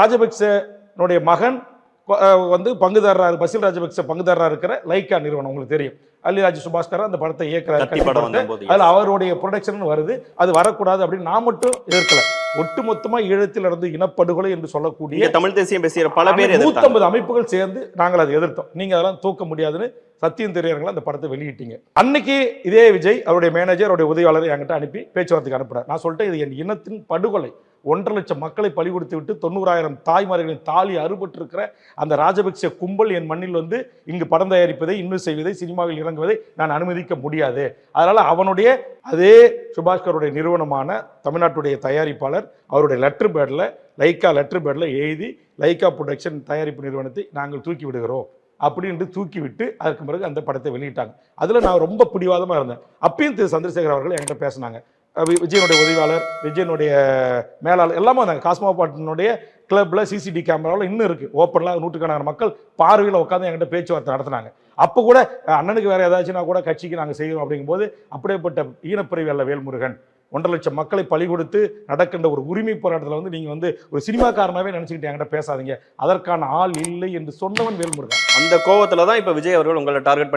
ராஜபக்சனுடைய மகன் வந்து பங்குதாரராக பசில் ராஜபக்ச பங்குதாரராக இருக்கிற லைக்கா நிறுவனம் உங்களுக்கு தெரியும். அல்லிராஜ் சுபாஸ்கர் அந்த படத்தை இயக்குறாரு. அதுல அவருடைய ப்ரொடக்ஷன் வருது. அது வரக்கூடாது அப்படின்னு நான் மட்டும் எதிர்க்கல. ஒட்டுமொத்தமா ஈழத்தில் இருந்து இனப்படுகொலை என்று சொல்லக்கூடிய தமிழ் தேசியம் பேசுகிற பல பேர் 150 அமைப்புகள் சேர்ந்து நாங்கள் அதை எதிர்த்தோம். நீங்க அதெல்லாம் தூக்க முடியாதுன்னு சத்தியம் தெரியறவங்கள அந்த படத்தை வெளியிட்டீங்க. அன்னைக்கு இதே விஜய் அவருடைய மேனேஜர் அவருடைய உதவியாளரை என்கிட்ட அனுப்பி பேச்சுவார்த்தைக்கு அனுப்புறாரு. நான் சொல்லிட்டேன், இது என் இனத்தின் படுகொலை. 1.5 லட்சம் மக்களை பலி கொடுத்து விட்டு 90,000 தாய்மார்களின் தாலி அறுபட்டு இருக்கிற அந்த ராஜபக்ச கும்பல் என் மண்ணில் வந்து இங்கு படம் தயாரிப்பதை, இன்னும் செய்வதை, சினிமாவில் இறங்குவதை நான் அனுமதிக்க முடியாது. அதனால அவனுடைய அதே சுபாஸ்கருடைய நிறுவனமான தமிழ்நாட்டுடைய தயாரிப்பாளர் அவருடைய லெட்டர் பேட்ல லைக்கா லெட்டர் பேட்ல எழுதி லைக்கா ப்ரொடக்ஷன் தயாரிப்பு நிறுவனத்தை நாங்கள் தூக்கி விடுகிறோம் அப்படின்ட்டு தூக்கி விட்டு அதற்கு பிறகு அந்த படத்தை வெளியிட்டாங்க. அதுல நான் ரொம்ப பிடிவாதமா இருந்தேன். அப்பயும் திரு சந்திரசேகர் அவர்கள் என்கிட்ட பேசினாங்க. விஜயனுடைய உதவியாளர், விஜயனுடைய மேலாளர் எல்லாமே வந்தாங்க. காஸ்மோபாலிட்டனுடைய கிளப்ல சிசிடி கேமராவில் இன்னும் இருக்கு ஓப்பன்ல நூற்றுக்கணக்கான மக்கள் பார்வையில் உட்காந்து என்கிட்ட பேச்சுவார்த்தை நடத்தினாங்க. அப்போ கூட அண்ணனுக்கு வேற ஏதாச்சும்னா கூட கட்சிக்கு நாங்கள் செய்யணும் அப்படிங்கும்போது அப்படியேப்பட்ட ஈனப்பிரிவு அல்ல வேல்முருகன். 1.5 லட்சம் மக்களை பலி கொடுத்து நடக்கின்ற ஒரு உரிமை போராட்டத்தில் வந்து நீங்க வந்து ஒரு சினிமாக்காரனாவே நினைச்சுக்கிட்டு என்கிட்ட பேசாதீங்க, அதற்கான ஆள் இல்லை என்று சொன்னவன் வேல்முருகன். அந்த கோவத்துல தான் இப்ப விஜய் அவர்கள் உங்களை டார்கெட் பண்ணி